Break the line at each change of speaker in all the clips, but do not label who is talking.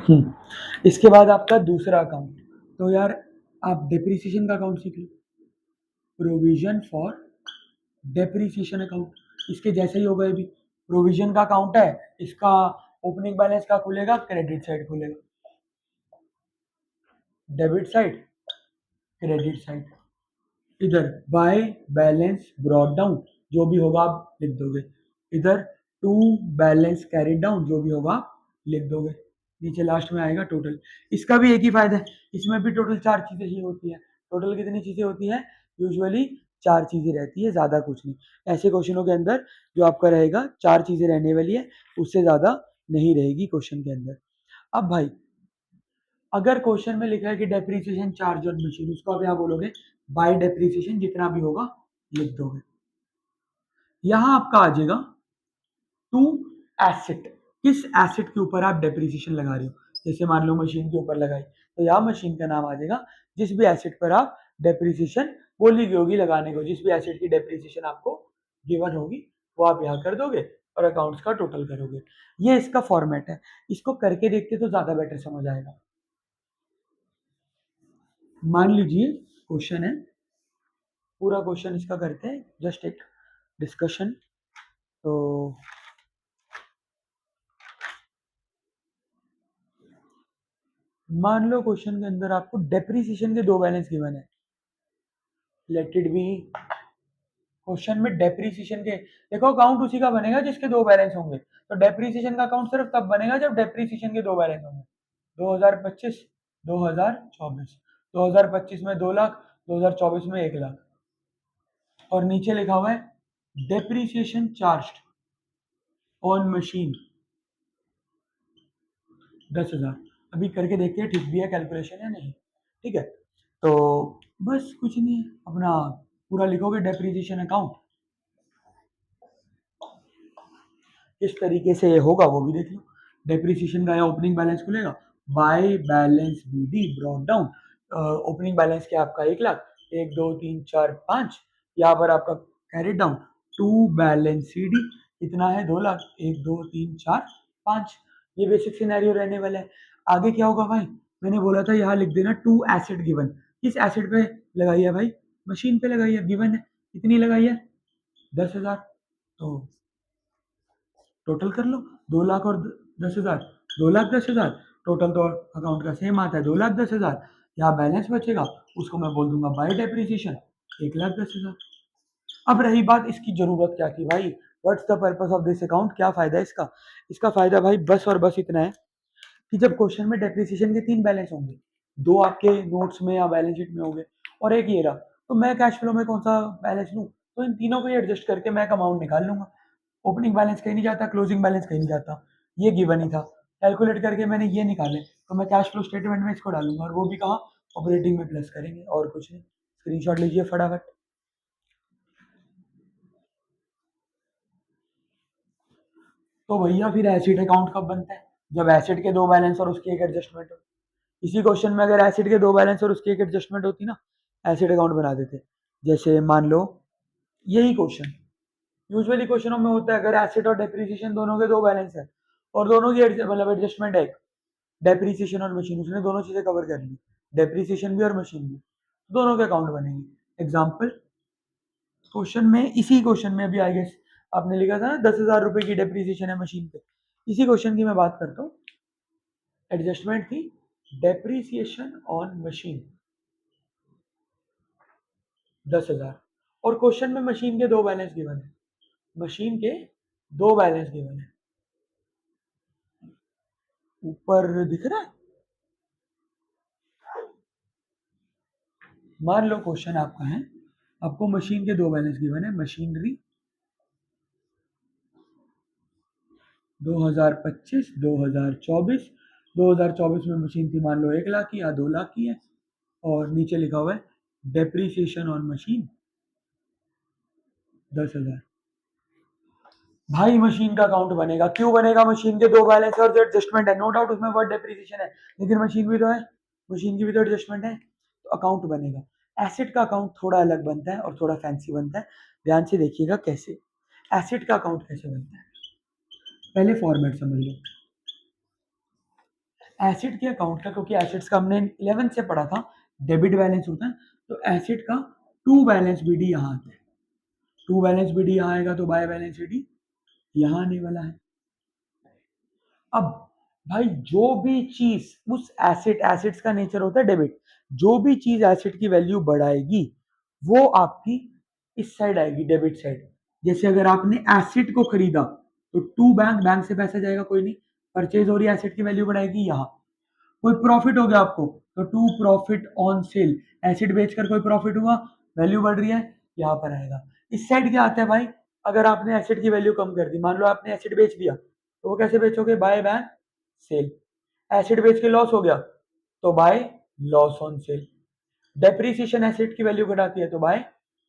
इसके बाद आपका दूसरा अकाउंट, तो यार आप डेप्रिसिएशन का अकाउंट सीख लो, प्रोविजन फॉर डेप्रिसिएशन अकाउंट, इसके जैसे ही होगा ये भी। प्रोविजन का अकाउंट है, इसका ओपनिंग बैलेंस का खुलेगा, क्रेडिट साइड खुलेगा, डेबिट साइड, क्रेडिट साइड। इधर बाय बैलेंस ब्रॉट डाउन, जो भी होगा आप लिख दोगे। इधर टू बैलेंस कैरी डाउन, जो भी होगा आप लिख दोगे। नीचे लास्ट में आएगा टोटल। इसका भी एक ही फायदा है, इसमें भी टोटल 4 चीजें ही होती है। टोटल कितनी चीजें होती है? यूजुअली 4 चीजें रहती है, ज्यादा कुछ नहीं। ऐसे क्वेश्चनों के अंदर जो आपका रहेगा 4 चीजें रहने वाली है, उससे ज्यादा नहीं रहेगी क्वेश्चन के अंदर। अब भाई अगर क्वेश्चन में लिखा है कि डेप्रीसिएशन चार्ज ऑन मशीन, उसको आप यहाँ बोलोगे बाय डेप्रीसिएशन, जितना भी होगा लिख दोगे। यहां आपका आ जाएगा टू एसेट, किस एसेट के ऊपर आप डेप्रीसिएशन लगा रहे हो। जैसे मान लो मशीन के ऊपर लगाई, तो यहाँ मशीन का नाम आ जाएगा। जिस भी एसेट पर आप डेप्रीसिएशन बोली गई होगी लगाने को, जिस भी एसेट की डेप्रीसिएशन आपको गिवन होगी, वो आप यहाँ कर दोगे और अकाउंट्स का टोटल करोगे। ये इसका फॉर्मेट है, इसको करके देखते तो ज्यादा बेटर समझ आएगा। मान लीजिए क्वेश्चन है, पूरा क्वेश्चन इसका करते हैं, जस्ट एक डिस्कशन। तो मान लो क्वेश्चन के अंदर आपको डेप्रीसिएशन के 2 बैलेंस गिवन है। लेट इट बी, क्वेश्चन में डेप्रीसिएशन के, देखो अकाउंट उसी का बनेगा जिसके 2 बैलेंस होंगे। तो डेप्रीसिएशन का अकाउंट सिर्फ तब बनेगा जब डेप्रीसिएशन के 2 बैलेंस होंगे। 2025 2024, 2025 में 2 लाख, 2024 में 1 लाख, और नीचे लिखा हुआ है डेप्रीसिएशन चार्ज ऑन मशीन 10,000। अभी करके देखते हैं ठीक भी है कैलकुलेशन या नहीं। ठीक है, तो बस कुछ नहीं है, अपना पूरा लिखोगे डेप्रीसिएशन अकाउंट, किस तरीके से ये होगा वो भी देख लो। डेप्रीसिएशन का यहाँ ओपनिंग बैलेंस खुलेगा, by balance BD brought down. Opening balance क्या आपका 1 लाख, 1 2 3 4 5, यहाँ पर आपका carry down to balance CD कितना है 2 लाख, 1 2 3 4 5। ये बेसिक सिनेरियो रहने वाला है। आगे क्या होगा भाई, मैंने बोला था यहाँ लिख देना टू एसेट गिवन। किस एसेट पे लगाई है भाई? मशीन पे लगाई है, गिवन है कितनी लगाई है 10,000। तो टोटल कर लो, 2 लाख और 10,000, 2,10,000। टोटल तो अकाउंट का सेम आता है 2,10,000। यहाँ बैलेंस बचेगा, उसको मैं बोल दूंगा बाय डेप्रीसिएशन 1,10,000। अब रही बात इसकी जरूरत क्या थी भाई, what's the purpose of this account, क्या फायदा है इसका? इसका फायदा भाई बस और बस इतना है कि जब क्वेश्चन में डेप्रिसिएशन के 3 बैलेंस होंगे, 2 आपके नोट्स में या बैलेंस शीट में होंगे और एक ये रहा, तो मैं कैश फ्लो में कौन सा बैलेंस लूँ? तो इन तीनों को ही एडजस्ट करके मैं एक अमाउंट निकाल लूंगा। ओपनिंग बैलेंस कहीं नहीं जाता, क्लोजिंग बैलेंस कहीं नहीं जाता, ये गिवन ही था। कैलकुलेट करके मैंने ये निकाले, तो मैं कैश फ्लो स्टेटमेंट में इसको डालूंगा, और वो भी कहाँ, ऑपरेटिंग में प्लस करेंगे, और कुछ नहीं। स्क्रीनशॉट लीजिए फटाफट। तो भैया फिर एसिड अकाउंट कब बनता है? जब एसिड के 2 बैलेंस और उसकी एक एडजस्टमेंट हो। इसी क्वेश्चन में अगर एसिड के 2 बैलेंस और उसकी एक एडजस्टमेंट होती ना, एसिड अकाउंट बना देते। जैसे मान लो यही क्वेश्चन यूजुअली क्वेश्चनों में होता है, अगर एसिड और डेप्रिसिएशन दोनों के 2 बैलेंस है और दोनों की मतलब एडजस्टमेंट है, डेप्रिसिएशन और मशीन, उसने दोनों चीजें कवर कर ली, डेप्रिसिएशन भी और मशीन भी, दोनों के अकाउंट बनेंगे। एग्जाम्पल क्वेश्चन में, इसी क्वेश्चन में अभी आई गेस आपने लिखा था ना 10,000 रुपए की डेप्रिसिएशन है मशीन पे, इसी क्वेश्चन की मैं बात करता हूँ। एडजस्टमेंट थी डेप्रिसिएशन ऑन मशीन 10,000, और क्वेश्चन में मशीन के 2 बैलेंस गिवन है, मशीन के 2 बैलेंस गिवन है। ऊपर दिख रहा है? मान लो क्वेश्चन आपका है, आपको मशीन के 2 बैलेंस गिवन है, मशीनरी 2025 2024। 2024 में मशीन थी मान लो 1 लाख की या 2 लाख की है, और नीचे लिखा हुआ है डेप्रीसिएशन ऑन मशीन 10,000। भाई मशीन का अकाउंट बनेगा, क्यों बनेगा? मशीन के 2 बैलेंस और जो एडजस्टमेंट है, नो डाउट उसमें वर्ड डेप्रीसिएशन है, लेकिन मशीन भी तो है, मशीन की भी तो एडजस्टमेंट है, तो अकाउंट बनेगा। एसेट का अकाउंट थोड़ा अलग बनता है और थोड़ा फैंसी बनता है, ध्यान से देखिएगा कैसे। एसेट का अकाउंट कैसे बनता है, पहले फॉर्मेट समझ लो। एसिड के अकाउंट का, क्योंकि एसिड्स का हमने 11 से पढ़ा था, डेबिट बैलेंस होता है, तो एसिड का टू बैलेंस बीडी यहाँ आता है, टू बैलेंस बीडी यहाँ आएगा तो बाय बैलेंस बीडी यहाँ आने वाला है। अब भाई जो भी चीज उस एसिड्स का नेचर होता है डेबिट, जो भी चीज एसिड की वैल्यू बढ़ाएगी वो आपकी इस साइड आएगी, डेबिट साइड। जैसे अगर आपने एसिड को खरीदा तो टू बैंक से पैसा जाएगा, कोई नहीं, परचेज हो रही है, एसिड की वैल्यू बढ़ाएगी यहाँ। कोई प्रॉफिट हो गया आपको तो to profit on sale, asset बेचकर कोई प्रॉफिट हुआ, वैल्यू बढ़ रही है, यहाँ पर आएगा। इस साइड क्या आता है भाई, अगर आपने एसिड की वैल्यू कम कर दी, मान लो आपने एसिड बेच दिया, तो वो कैसे बेचोगे, बाय बैंक सेल। एसिड बेच के लॉस हो गया तो by loss on sale. Depreciation acid की वैल्यू घटाती है तो बाय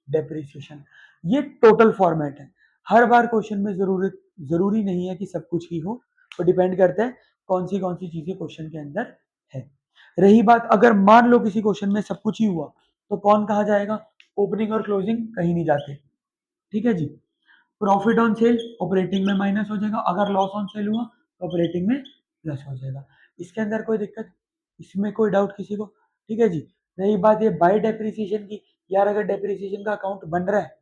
डेप्रीसिएशन। ये टोटल फॉर्मेट है। हर बार क्वेश्चन में जरूरी नहीं है कि सब कुछ ही हो, तो डिपेंड करता है कौन सी चीजें क्वेश्चन के अंदर है। रही बात अगर मान लो किसी क्वेश्चन में सब कुछ ही हुआ तो कौन कहा जाएगा, ओपनिंग और क्लोजिंग कहीं नहीं जाते, ठीक है जी। प्रॉफिट ऑन सेल ऑपरेटिंग में माइनस हो जाएगा, अगर लॉस ऑन सेल हुआ तो ऑपरेटिंग में प्लस हो जाएगा। इसके अंदर कोई दिक्कत, इसमें कोई डाउट किसी को, ठीक है जी। रही बात ये बाय डेप्रीसिएशन की, यार अगर डेप्रीसिएशन का अकाउंट बन रहा है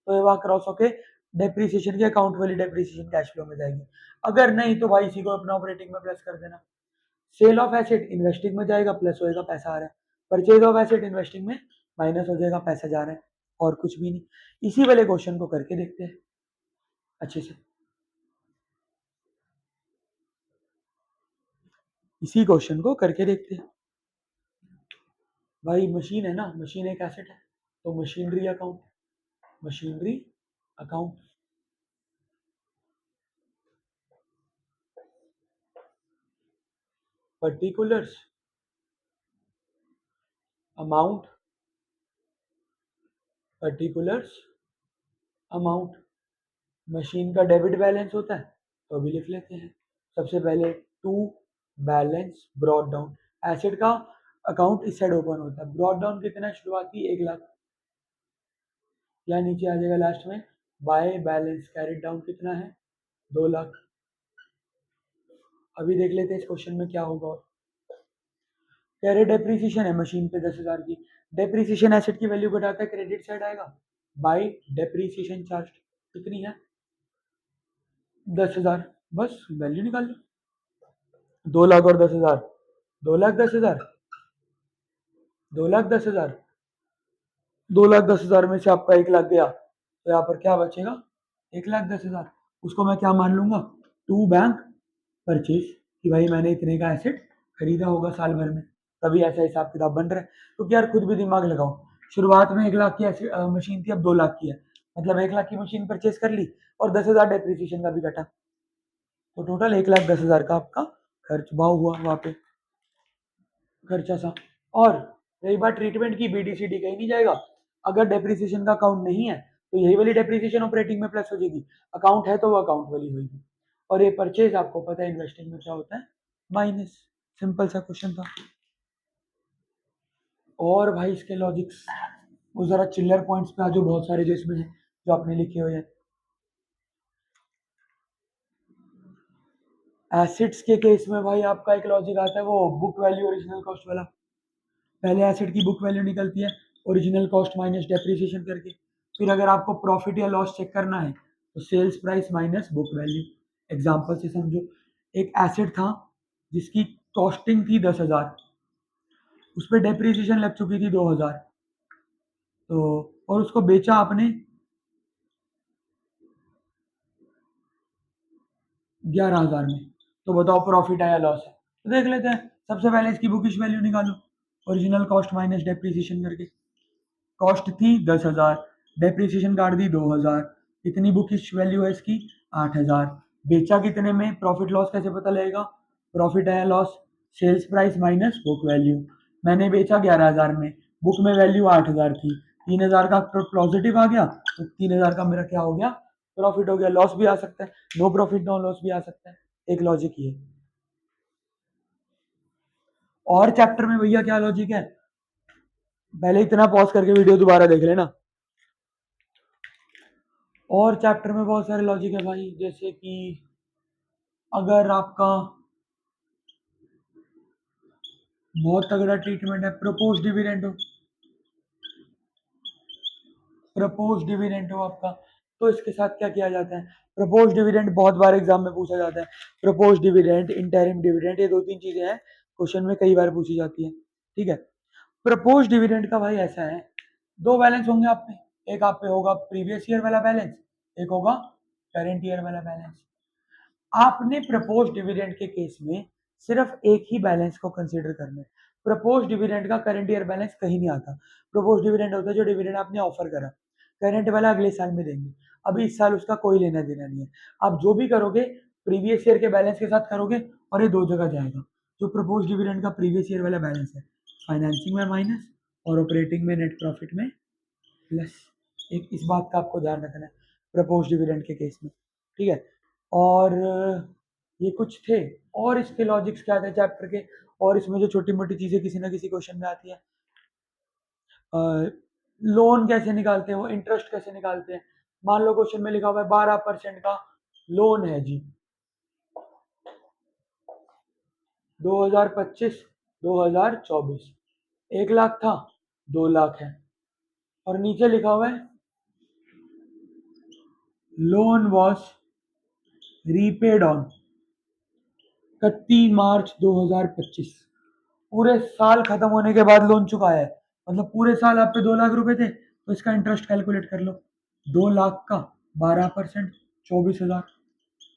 तो ये वहां क्रॉस होके डेप्रीसिएशन के अकाउंट वाली डेप्रीसिएशन कैश फ्लो में जाएगी, अगर नहीं तो भाई इसी को अपना ऑपरेटिंग में प्लस कर देना। सेल ऑफ एसेट इन्वेस्टिंग में जाएगा, प्लस होएगा, पैसा आ रहा है। परचेज ऑफ एसेट इन्वेस्टिंग में माइनस हो जाएगा, पैसा जा रहा है, और कुछ भी नहीं। इसी वाले क्वेश्चन को करके देखते हैं अच्छे से। इसी क्वेश्चन को करके देखते हैं भाई। मशीन है ना, मशीन एक एसेट है, तो machinery account, machinery account, particulars amount, particulars amount. Machine का डेबिट बैलेंस होता है तो अभी लिख लेते हैं। सबसे पहले to balance brought down, asset का अकाउंट इस साइड ओपन होता है, ब्रॉड डाउन कितना शुरुआती 1 लाख, या नीचे आ जाएगा लास्ट में बाय बैलेंस कैरिड डाउन कितना है 2 लाख। अभी देख लेते हैं इस क्वेश्चन में क्या होगा। कह रहे डेप्रीसिएशन है मशीन पे 10,000 की, डेप्रीसिएशन एसेट की वैल्यू घटाता है, क्रेडिट साइड आएगा, बाय डेप्रीसिएशन चार्ज कितनी है 10,000, बस वैल्यू निकाल लो। 2 लाख और 10,000, 2,10,000, 2,10,000, 2,10,000 में से आपका 1 लाख गया तो यहाँ पर क्या बचेगा 1,10,000। उसको मैं क्या मान लूंगा, टू बैंक परचेज, कि भाई मैंने इतने का एसेट खरीदा होगा साल भर में, तभी ऐसा हिसाब किताब बन रहा है। क्योंकि यार खुद भी दिमाग लगाओ, शुरुआत में 1 लाख की मशीन थी, अब 2 लाख की है, मतलब 1 लाख की मशीन परचेज कर ली और 10,000 डेप्रीसिएशन का भी घटा, तो टोटल 1,10,000 का आपका खर्च भाव हुआ वहां पे, खर्चा सा। और रही बात ट्रीटमेंट की, बीडीसीडी कहीं नहीं जाएगा, अगर डेप्रीसिएशन का अकाउंट नहीं है तो यही वाली डेप्रीसिएशन ऑपरेटिंग में प्लस हो जाएगी, अकाउंट है तो वो अकाउंट वाली होगी। और ये परचेज आपको पता है इन्वेस्टिंग में क्या होता है, माइनस। सिंपल सा क्वेश्चन था। और भाई इसके लॉजिक्स वो जरा चिल्लर पॉइंट्स पे आ जो बहुत सारे जो इसमें है, जो आपने लिखे हुए हैं। एसिड्स के केस में भाई आपका एक लॉजिक आता है, वो बुक वैल्यू ओरिजिनल कॉस्ट वाला। पहले एसिड की बुक वैल्यू निकलती है ओरिजिनल कॉस्ट माइनस डेप्रिसिएशन करके, फिर अगर आपको प्रॉफिट या लॉस चेक करना है तो sales price minus book value. Example से समझो, एक एसिड था जिसकी कॉस्टिंग थी 10,000, उस पर डेप्रिसिएशन लग चुकी थी 2,000, तो और उसको बेचा आपने 11,000 में, तो बताओ प्रॉफिट है या लॉस है। तो देख लेते हैं, सबसे पहले इसकी बुकिश वैल्यू निकालो, ओरिजिनल कॉस्ट माइनस डेप्रिसिएशन करके। कॉस्ट थी 10,000, डेप्रिसिएशन काट दी 2,000, कितनी बुकिश वैल्यू है इसकी 8,000। बेचा कितने में, प्रॉफिट लॉस कैसे पता लगेगा, प्रॉफिट है या loss, sales price minus book value. मैंने बेचा 11,000 में, बुक में वैल्यू 8,000 थी, 3,000 का पॉजिटिव आ गया तो 3,000 का मेरा क्या हो गया, प्रॉफिट हो गया। लॉस भी आ सकता है, नो प्रॉफिट नो लॉस भी आ सकता है, एक लॉजिक ये। और चैप्टर में भैया क्या लॉजिक है, पहले इतना पॉज करके वीडियो दोबारा देख लेना। और चैप्टर में बहुत सारे लॉजिक है भाई, जैसे कि अगर आपका बहुत तगड़ा ट्रीटमेंट है। प्रपोज डिविडेंड हो आपका, तो इसके साथ क्या किया जाता है? प्रपोज डिविडेंड बहुत बार एग्जाम में पूछा जाता है। प्रपोज डिविडेंड, इंटरिम डिविडेंड, ये दो तीन चीजें हैं, क्वेश्चन में कई बार पूछी जाती है। ठीक है, प्रपोज डिविडेंड का भाई ऐसा है, दो बैलेंस होंगे आप पे, एक आप पे होगा प्रीवियस ईयर वाला बैलेंस, एक होगा करंट ईयर वाला बैलेंस। आपने प्रपोज डिविडेंड के केस में सिर्फ एक ही बैलेंस को कंसीडर करना है। प्रपोज डिविडेंड का करंट ईयर बैलेंस कहीं नहीं आता। प्रपोज डिविडेंड होता है जो डिविडेंड आपने ऑफर करा, करंट वाला अगले साल में देंगे, अभी इस साल उसका कोई लेना देना नहीं है। आप जो भी करोगे प्रीवियस ईयर के बैलेंस के साथ करोगे, और ये दो जगह जाएगा। जो प्रपोज डिविडेंड का प्रीवियस ईयर वाला बैलेंस है, फाइनेंसिंग में माइनस और ऑपरेटिंग में नेट प्रॉफिट में प्लस। एक इस बात का आपको ध्यान रखना है प्रपोज डिविडेंड के केस में। ठीक है, और ये कुछ थे, और इसके लॉजिक्स क्या थे चैप्टर के, और इसमें जो छोटी मोटी चीजें किसी ना किसी क्वेश्चन में आती है, लोन कैसे निकालते हैं, वो इंटरेस्ट कैसे निकालते हैं। मान लो क्वेश्चन में लिखा हुआ है 12% का लोन है जी, 2025-2024, 1 लाख था, 2 लाख है, और नीचे लिखा हुआ है लोन वॉज रीपेड ऑन 31 मार्च 2025। पूरे साल खत्म होने के बाद लोन चुकाया है, मतलब पूरे साल आप पे 2 लाख रुपए थे, तो इसका इंटरेस्ट कैलकुलेट कर लो। 2 लाख का 12%, 24 हजार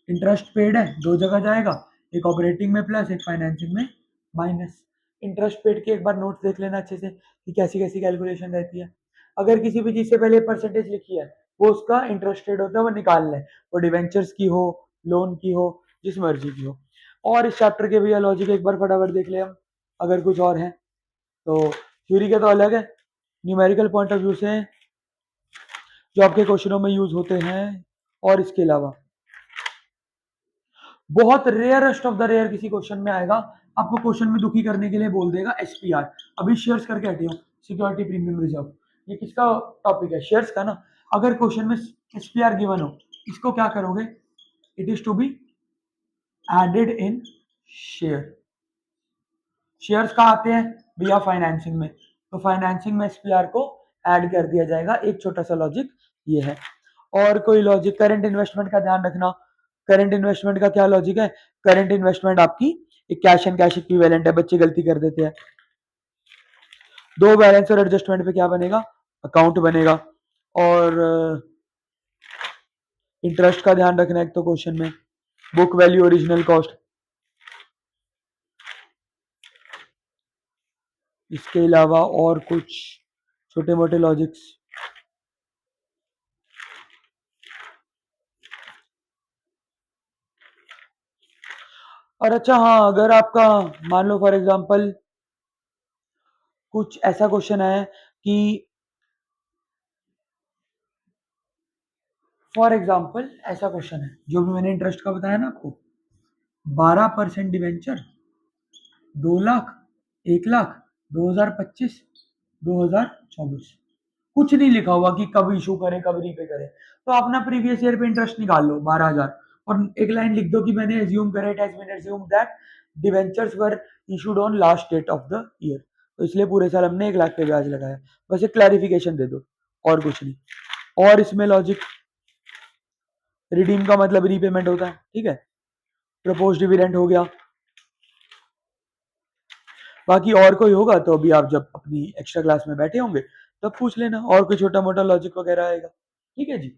इंटरेस्ट पेड है, दो जगह जाएगा, एक ऑपरेटिंग में प्लस, एक फाइनेंसिंग में माइनस। इंटरेस्ट पेड के एक बार नोट्स देख लेना अच्छे से कि कैसी कैसी कैलकुलेशन रहती है। अगर किसी भी चीज से पहले परसेंटेज लिखी है, वो उसका इंटरेस्ट रेट होता है, वो निकालना है, वो डिवेंचर्स की हो, लोन की हो, जिस मर्जी की हो। और इस चैप्टर के भैया लॉजिक एक बार फटाफट देख ले हम, अगर कुछ और है तो। थ्योरी का तो अलग है, न्यूमेरिकल पॉइंट ऑफ व्यू से जो आपके क्वेश्चनों में यूज होते हैं, और इसके अलावा बहुत रेयरेस्ट ऑफ द रेयर किसी क्वेश्चन में आएगा, आपको क्वेश्चन में दुखी करने के लिए बोल देगा एसपीआर। अभी शेयर्स करके हटे हो, सिक्योरिटी प्रीमियम रिजर्व, ये किसका टॉपिक है? शेयर्स का ना। अगर क्वेश्चन में एसपीआर गिवन हो, इसको क्या करोगे? It is to be added in share. Shares कहाँ आते हैं भैया? फाइनेंसिंग में, तो फाइनेंसिंग में एसपीआर को ऐड कर दिया जाएगा। एक छोटा सा लॉजिक ये है। और कोई लॉजिक? करंट इन्वेस्टमेंट का ध्यान रखना। करंट इन्वेस्टमेंट का क्या लॉजिक है? करंट इन्वेस्टमेंट आपकी एक कैश एंड कैश इक्विवेलेंट है, बच्चे गलती कर देते हैं। दो बैलेंस और एडजस्टमेंट पे क्या बनेगा? अकाउंट बनेगा। और इंटरेस्ट का ध्यान रखना है एक तो क्वेश्चन में, बुक वैल्यू, ओरिजिनल कॉस्ट। इसके अलावा और कुछ छोटे मोटे लॉजिक्स। और अच्छा हाँ, अगर आपका मान लो फॉर एग्जांपल कुछ ऐसा क्वेश्चन है कि फॉर एग्जांपल ऐसा क्वेश्चन है जो भी मैंने इंटरेस्ट का बताया ना आपको, 12% डिवेंचर, 2 लाख, 1 लाख, 2025, 2024, कुछ नहीं लिखा हुआ कि कब इशू करे, कब रीपे करे, तो आप ना प्रीवियस ईयर पे इंटरेस्ट निकाल लो 12,000, और एक लाइन लिख दो कि मैंने एज्यूम करा, it has been assumed that debentures were issued on last date of the year, तो इसलिए पूरे साल हमने 1 लाख पे ब्याज लगाया। बस एक क्लैरिफिकेशन दे दो, और कुछ नहीं। और इसमें लॉजिक, रिडीम का मतलब रीपेमेंट होता है, ठीक है, प्रपोज डिविडेंड हो गया। बाकी और कोई होगा तो अभी आप जब अपनी एक्स्ट्रा क्लास में बैठे होंगे तब पूछ लेना, और कोई छोटा मोटा लॉजिक वगैरह आएगा। ठीक है जी।